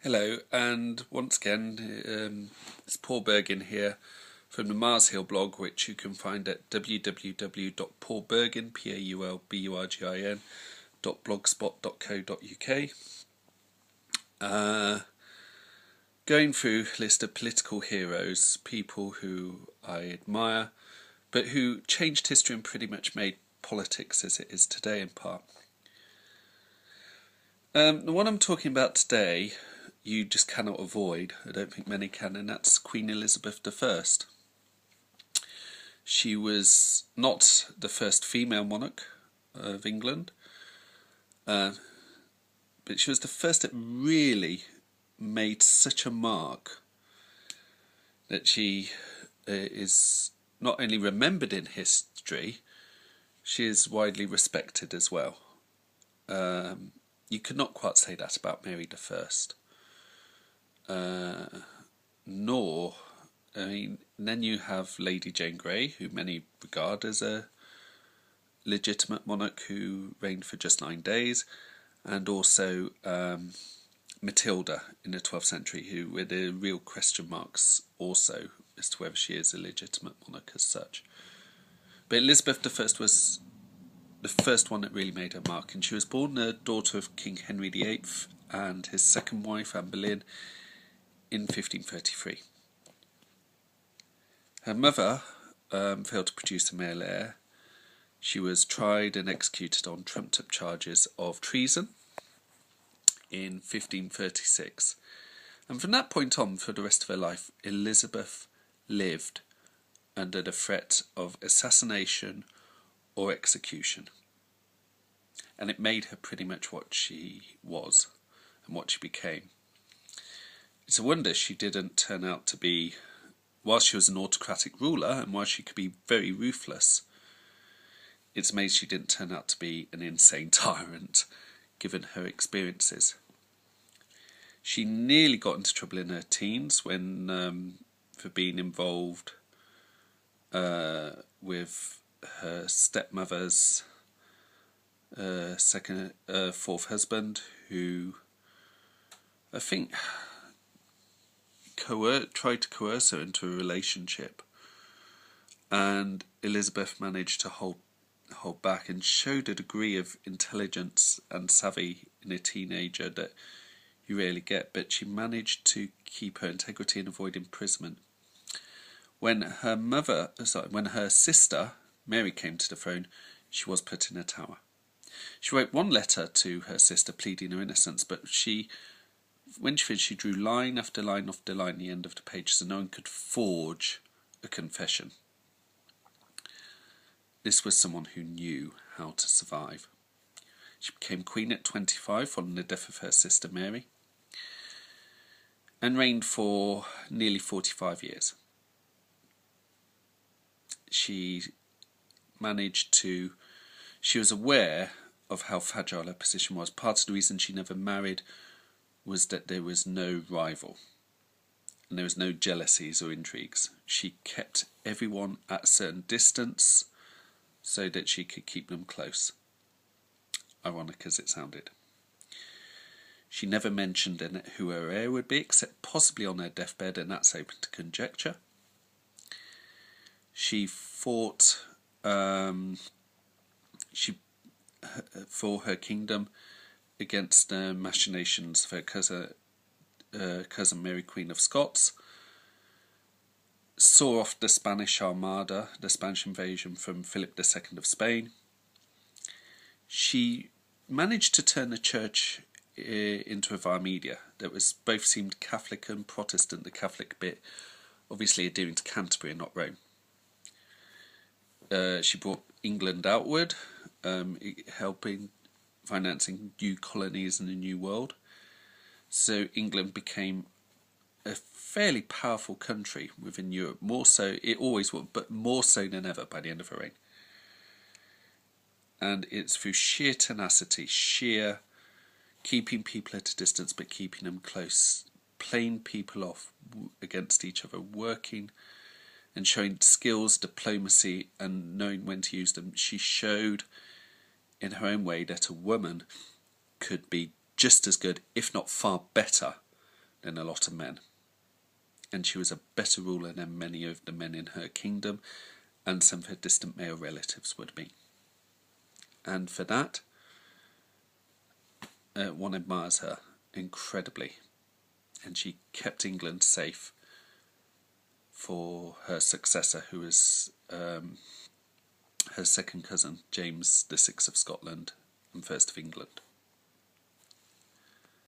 Hello, and once again, it's Paul Bergin here from the Mars Hill blog, which you can find at www.paulbergin, paulbergin.blogspot.co.uk. Going through a list of political heroes, people who I admire, but who changed history and pretty much made politics as it is today in part. The one I'm talking about today, you just cannot avoid. I don't think many can, and that's Queen Elizabeth I. She was not the first female monarch of England, but she was the first that really made such a mark that she is not only remembered in history, she is widely respected as well. You could not quite say that about Mary I. Then you have Lady Jane Grey, who many regard as a legitimate monarch who reigned for just 9 days, and also Matilda in the 12th century, who were the real question marks also as to whether she is a legitimate monarch as such. But Elizabeth I was the first one that really made her mark, and she was born the daughter of King Henry VIII and his second wife, Anne Boleyn, in 1533. Her mother failed to produce a male heir. She was tried and executed on trumped-up charges of treason in 1536. And from that point on, for the rest of her life, Elizabeth lived under the threat of assassination or execution. And it made her pretty much what she was and what she became. It's a wonder she didn't turn out to be, while she was an autocratic ruler and while she could be very ruthless, it's amazing she didn't turn out to be an insane tyrant, given her experiences. She nearly got into trouble in her teens when for being involved with her stepmother's fourth husband, who I think tried to coerce her into a relationship, and Elizabeth managed to hold back and showed a degree of intelligence and savvy in a teenager that you rarely get, but she managed to keep her integrity and avoid imprisonment. When her sister Mary came to the throne, she was put in a tower. She wrote one letter to her sister pleading her innocence, but when she finished, she drew line after line after line at the end of the page, so no one could forge a confession. This was someone who knew how to survive. She became queen at 25 following the death of her sister Mary, and reigned for nearly 45 years. She was aware of how fragile her position was. Part of the reason she never married was that there was no rival and there was no jealousies or intrigues. She kept everyone at a certain distance so that she could keep them close, ironic as it sounded. She never mentioned who her heir would be, except possibly on her deathbed, and that's open to conjecture. She fought for her kingdom against the machinations of her cousin Mary, Queen of Scots, saw off the Spanish Armada, the Spanish invasion from Philip II of Spain. She managed to turn the church into a via media that both seemed Catholic and Protestant, the Catholic bit obviously adhering to Canterbury and not Rome. She brought England outward, helping financing new colonies in the New World. So England became a fairly powerful country within Europe, more so, it always was, but more so than ever by the end of her reign. And it's through sheer tenacity, sheer keeping people at a distance but keeping them close, playing people off against each other, working and showing skills, diplomacy and knowing when to use them. She showed in her own way that a woman could be just as good, if not far better, than a lot of men, and she was a better ruler than many of the men in her kingdom and some of her distant male relatives would be. And for that, one admires her incredibly, and she kept England safe for her successor, who was her second cousin, James VI of Scotland and first of England.